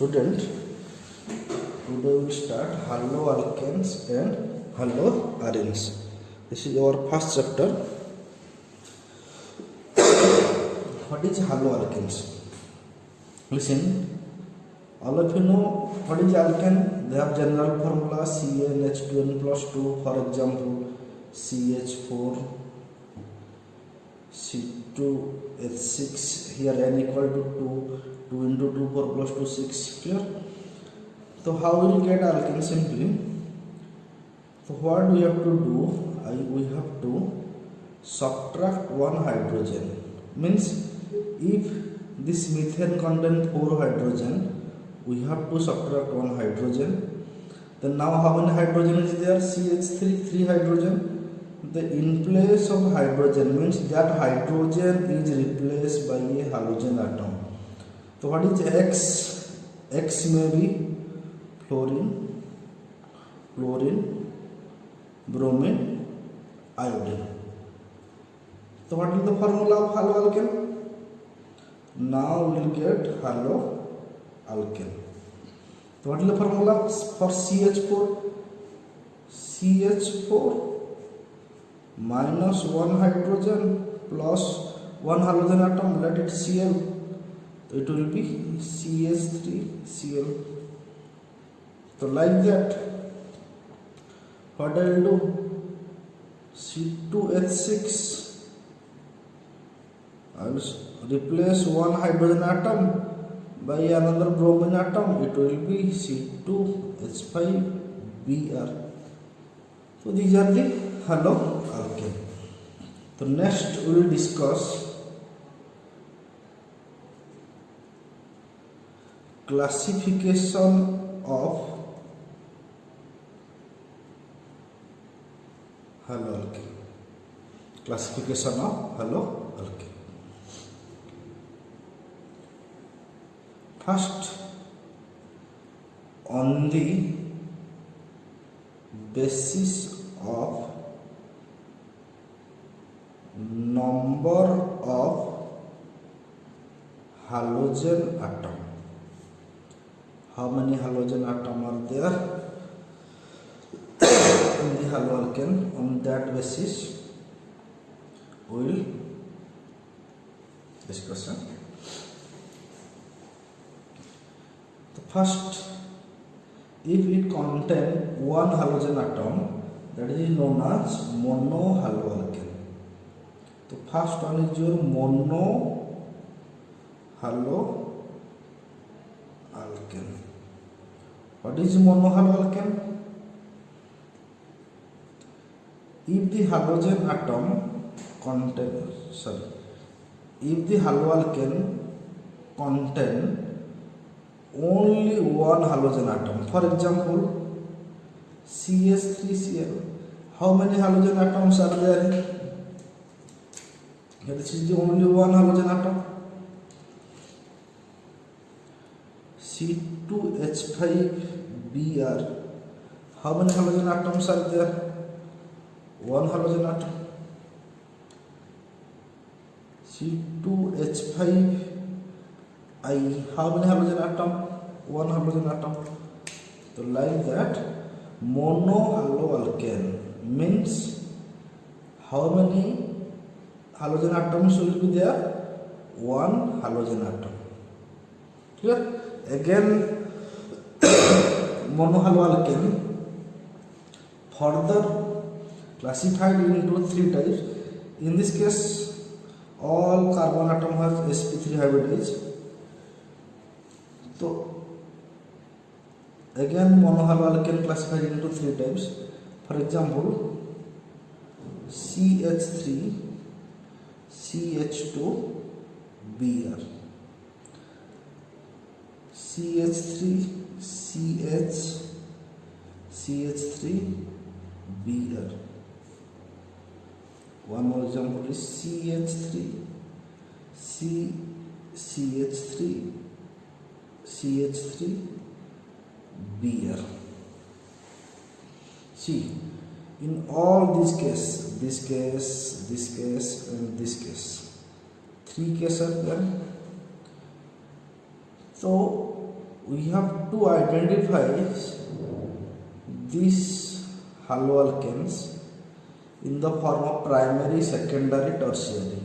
Student, today we start haloalkanes and haloarenes. This is our first chapter. What is haloalkanes? Listen, all of you know what is alkane. They have general formula CnH2n plus 2. For example, CH4 C2H6. Here n equal to 2 into 2 4 plus 2 6. Clear? So how will we get alkane? Simply, so what we have to do, we have to subtract one hydrogen. Means if this methane contains 4 hydrogen, we have to subtract one hydrogen. Then now how many hydrogen is there? CH3, 3 hydrogen. The in place of hydrogen means that hydrogen is replaced by a halogen atom. So what is X? X may be fluorine, bromine, iodine. So what is the formula of haloalkane? Now we will get haloalkane. So what is the formula for CH4? CH4 minus 1 hydrogen plus 1 halogen atom, let it Cl. So it will be CH3Cl. So like that, what I will do? C2H6, I will replace 1 hydrogen atom by another bromine atom. It will be C2H5Br. So these are the haloalkane. So next we will discuss classification of haloalkane. Classification of haloalkane. First, on the basis of number of halogen atom. How many halogen atom are there in the haloalkane? On that basis we will discuss. The first, if it contains 1 halogen atom, that is known as monohaloalkane. The first one is your monohaloalkane. What is monohaloalkane? If the halogen atom if the haloalkane contain only 1 halogen atom, for example CH3Cl, how many halogen atoms are there? Here this is the only 1 halogen atom. C2H5Br, how many halogen atoms are there? 1 halogen atom. C2H5I, how many halogen atom? 1 halogen atom. So like that, monohaloalkane means how many halogen atoms will be there? 1 halogen atom. Clear? Again, monohaloalkane further classified into 3 types. In this case, all carbon atom has sp3 hybridized. So again, monohaloalkane classified into 3 types. For example, CH3 CH2Br, CH3 CH3Br. One more example is CH3 CH3Br. See, in all these cases, this case and this case, 3 cases are there. So we have to identify these haloalkanes in the form of primary, secondary, tertiary.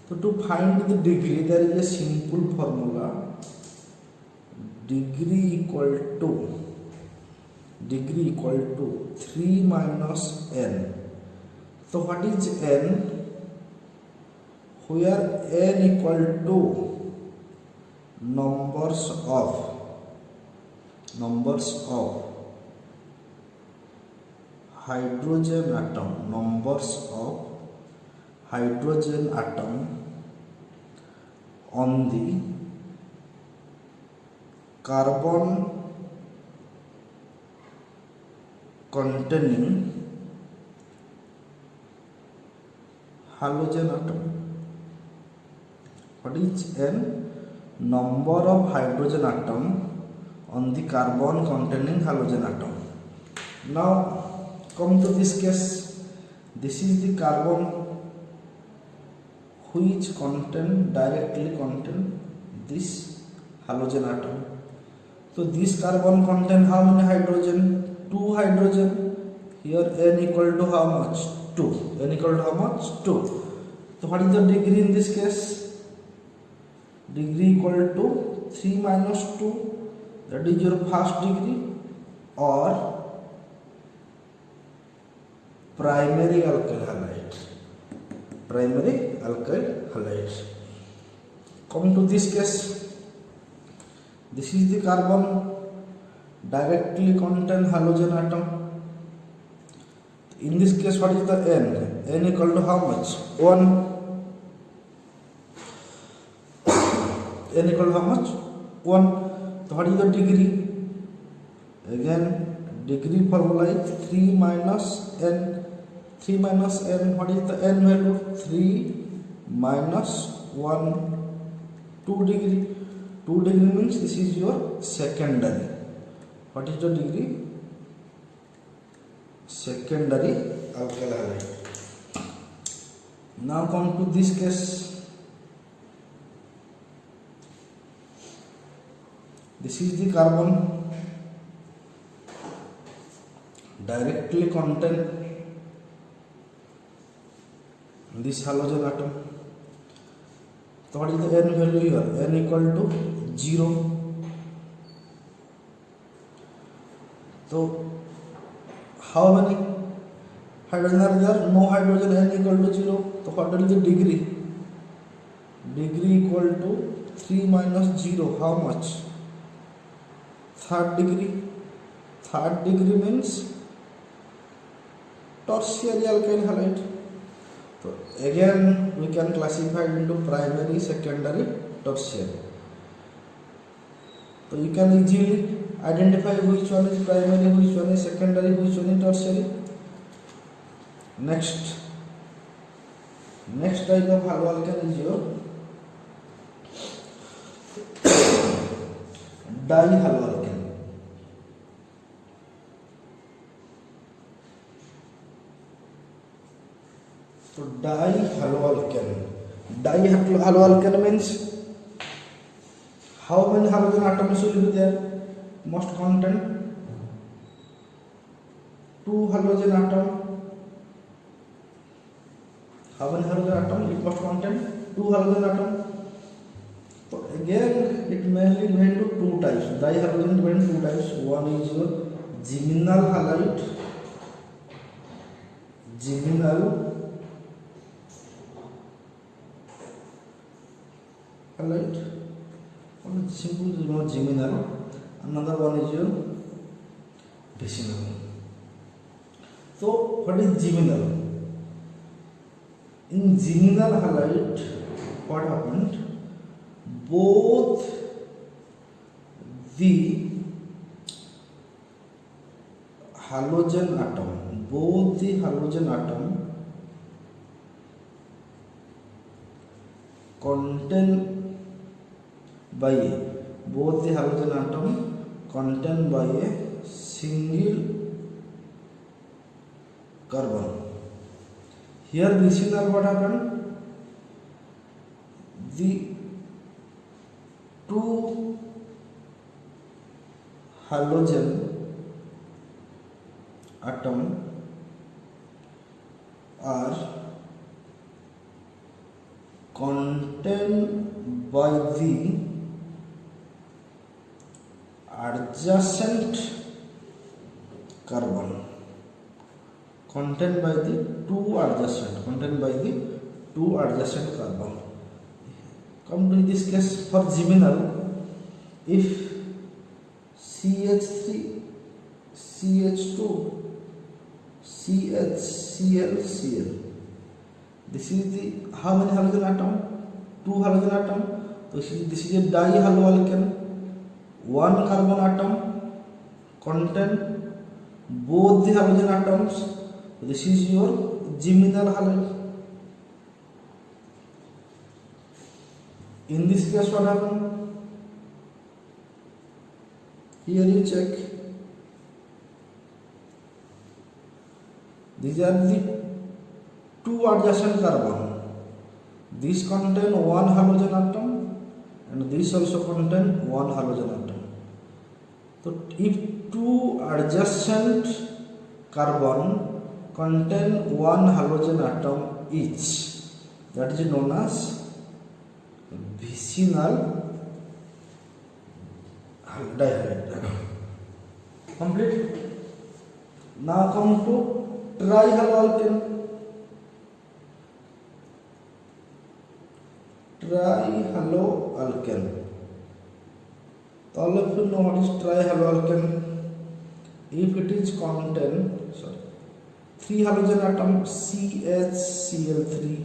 So to find the degree, there is a simple formula: degree equal to 3 minus n. So what is n? Where n equal to numbers of hydrogen atom, numbers of hydrogen atom on the carbon containing halogen atom. What is n? Number of hydrogen atom on the carbon containing halogen atom. Now come to this case. This is the carbon which directly contain this halogen atom. So this carbon contain how many hydrogen? 2 hydrogen. Here n equal to how much? 2. N equal to how much? 2. So what is the degree in this case? Degree equal to 3 minus 2. That is your first degree, or primary alkyl halide. Come to this case. This is the carbon directly contain halogen atom. In this case, what is the n? N equal to how much? 1. N equal to how much? 1. So what is the degree? Again, degree formula is 3 minus n. 3 minus n. What is the n value? 3 minus 1. 2 degree. 2 degree means this is your secondary. What is the degree? Secondary alkyl halide. Now come to this case. This is the carbon directly contain this halogen atom. So what is the n value here? N equal to 0. So how many hydrogen are there? No hydrogen. N equal to 0. So what is the degree? Degree equal to 3 minus 0. How much? Third degree. Third degree means tertiary alkyl halide. So again we can classify into primary, secondary, tertiary. So you can easily identify which one is primary, which one is secondary, which one is tertiary. Next type of haloalkane is your dihaloalkane. So dihaloalkane means how many halogen atoms will be there? Must contain 2 halogen atom. How many halogen atom? It must contain 2 halogen atom. So again it mainly divided into 2 types. Dihalogen divided into 2 types. One is your geminal halide. One is simple geminal. Another one is your vicinal. So what is geminal? In geminal halide, what happened? Both the halogen atom contained by a single carbon. Here vicinal, what happened? The 2 halogen atom are contained by the adjacent carbon, contained by the two adjacent carbon. Come to this case for geminal, if CH3 CH2 CH Cl Cl, this is the how many halogen atom? 2 halogen atom. So this is a dihaloalkane, 1 carbon atom contain both the halogen atoms. This is your geminal halide. In this case what happened? Here you check, these are the two adjacent carbon. This contain 1 halogen atom and this also contain 1 halogen atom. So if two adjacent carbon contain 1 halogen atom each, that is known as vicinal dihalide. Complete. Now come to trihaloalkane. All of you know what is trihaloalkane. If it is contain 3 halogen atom CHCl3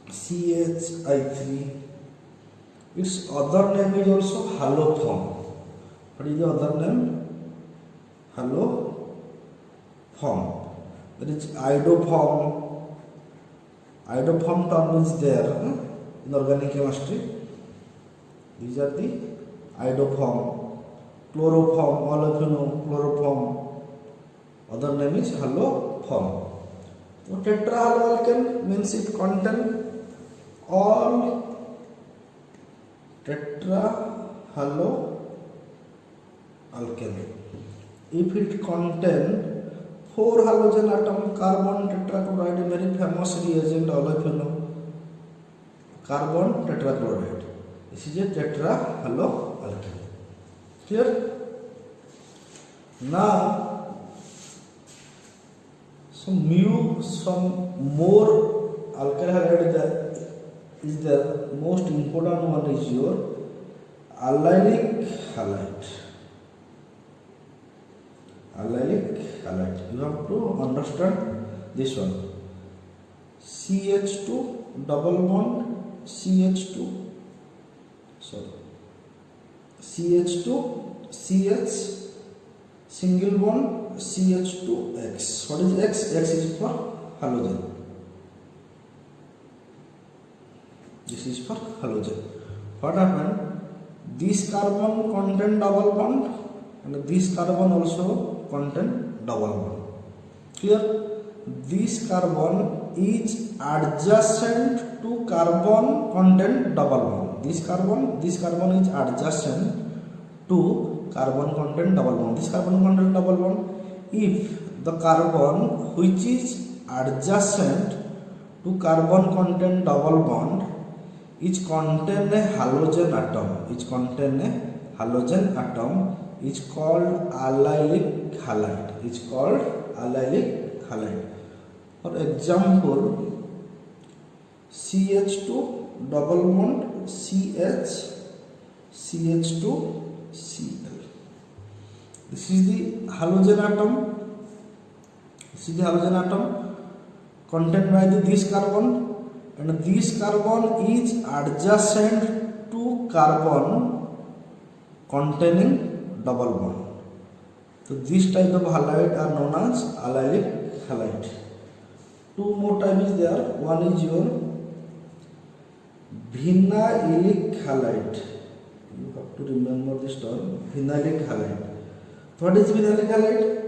CHI3, its other name is also haloform. What is the other name? Haloform. That is iodoform. Iodoform term is there in organic chemistry. These are the iodoform. Chloroform, all of you know chloroform. Other name is haloform. So tetrahaloalkane means it contain all tetrahaloalkane. If it contain 4 halogen atom carbon tetrachloride, a very famous reagent, all of you know, carbon tetrachloride. This is a tetrahaloalkane. Clear? Now some more alkyl halide is the most important one is your allylic halide. Allylic halide. You have to understand this one. CH2 double bond CH2. CH2 CH single bond CH2X. What is X? X is for halogen. This is for halogen. What happened? This carbon contain double bond and this carbon also contain double bond. Clear? This carbon is adjacent to carbon contain double bond. This carbon is adjacent to carbon contain double bond. This carbon contain double bond. If the carbon which is adjacent to carbon contain double bond is contain a halogen atom, is called allylic halide. For example, CH2 double bond CH2Cl. This is the halogen atom. Contained by this carbon, and this carbon is adjacent to carbon containing double bond. So this type of halide are known as allylic halide. Two more types is there. One is your vinylic halide. You have to remember this term, vinylic halide. What is vinylic halide?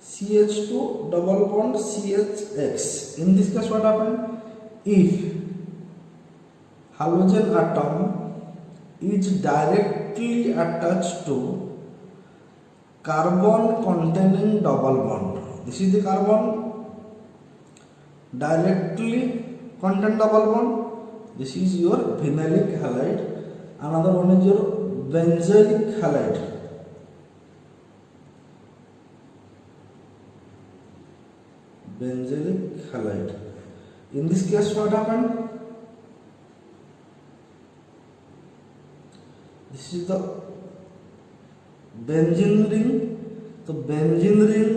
CH2 double bond CHX. In this case what happened? If halogen atom is directly attached to carbon containing double bond. This is the carbon directly contain double bond. This is your phenylic halide. Another one is your benzoic halide. Benzoic halide. In this case, what happened? This is the benzene ring. The benzene ring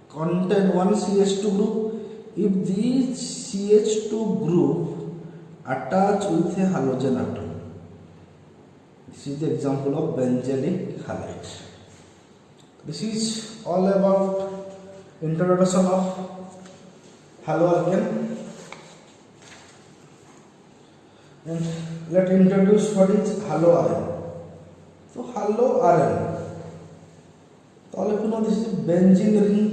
contain one CH2 group. If this CH2 group attach with a halogen atom, this is the example of benzoic halide. This is all about introduction of haloalkane. And let's introduce what is haloarene. So haloarene. So all of you know this is benzene ring.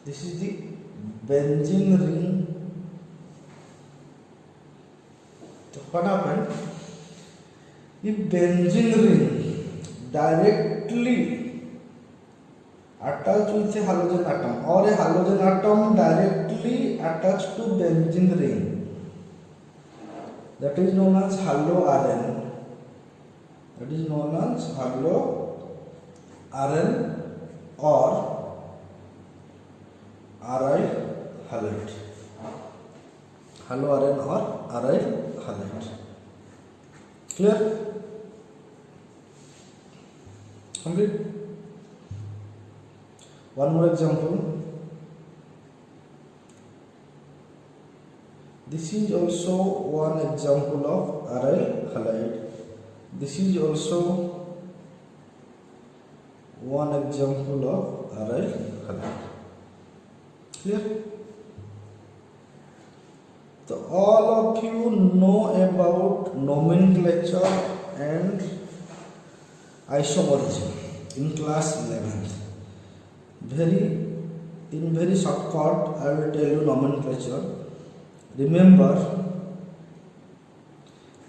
This is the benzene ring. So what happened? If benzene ring directly attached with a halogen atom or a halogen atom directly attached to benzene ring, that is known as haloarene. That is known as haloarene or aryl halide. Haloarene or aryl halide. Clear? Complete? One more example. This is also one example of aryl halide. This is also one example of aryl halide. Clear? So all of you know about nomenclature and isomerism in class 11th. In very shortcut, I will tell you nomenclature. Remember,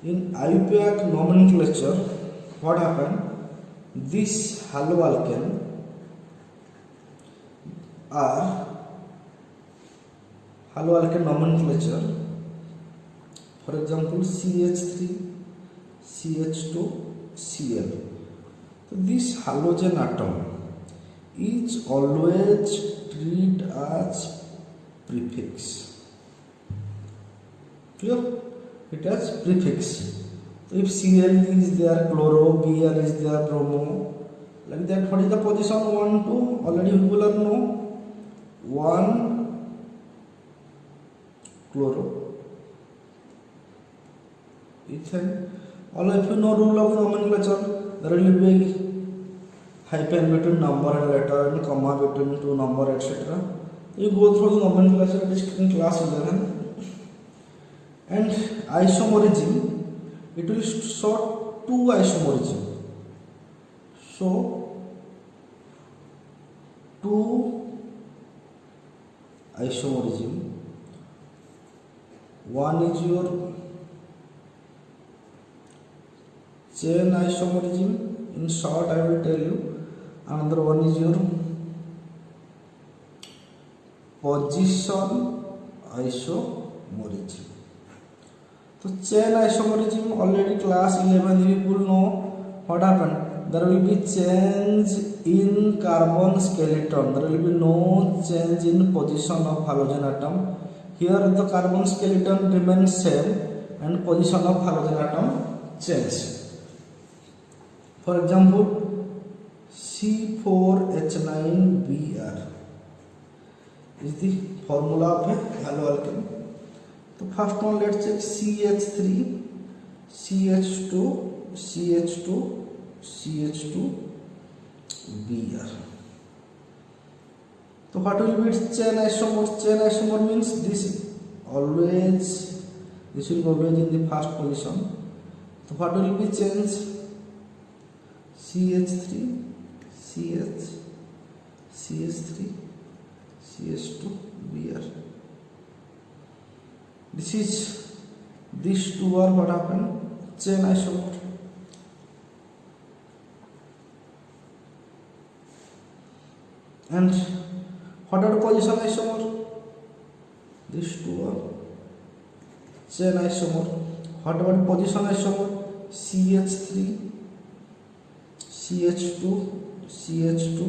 in IUPAC nomenclature, what happened? This haloalkane are haloalkane nomenclature. For example, CH3, CH2, Cl. So this halogen atom is always treated as prefix. Clear? It has prefix. So if Cl is there, chloro, Br is there, bromo, like that. What is the position 1, 2? Already people are know. 1 chloro, ethane. All of you know rule of nomenclature. There will be hyphen between number and letter and comma between two number, etc. You go through the nomenclature in class 11. And isomerism, it will show two isomerism. So two isomerism. One is your chain isomerism. In short, I will tell you. Another one is your position isomerism. So chain isomerism, already class 11 people know what happened. There will be change in carbon skeleton. There will be no change in position of halogen atom. Here the carbon skeleton remains same and position of halogen atom change. For example, C4H9Br is the formula of a haloalkane. So first one, let's check CH3, CH2, CH2, CH2, Br. So what will be its chain isomer? Chain isomer means this will always in the first position. So what will be change? CH3, CH, CH3, CH2, Br. This is, these two are what happened, chain isomer. And what are position isomer? These two are chain isomer. What about position isomer? CH3, CH2, CH2,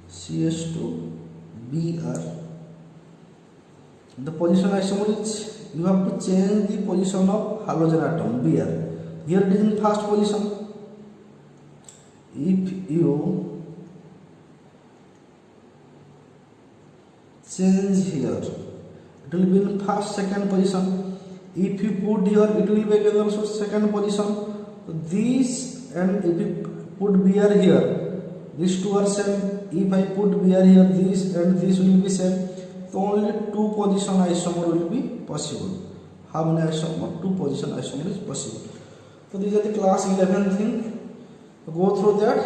CH2, Br. The position isomer is, you have to change the position of halogen atom Br. Here it is in first position. If you change here, it will be in first, second position. If you put here, it will be again also second position. So this, and if you put Br here, these two are same. If I put Br here, this and this will be same. So only two position isomer will be possible. How many isomer? Two position isomer is possible. So these are the class 11 thing. So go through that.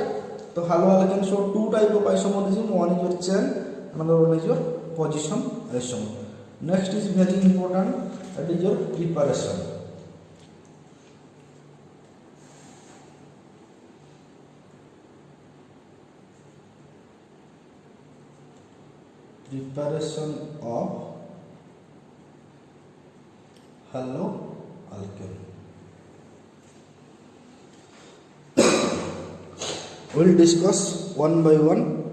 So haloalkane show two type of isomerism. One is your chain, another one is your position isomer. Next is very important, that is your preparation. Preparation of haloalkane. We will discuss one by one.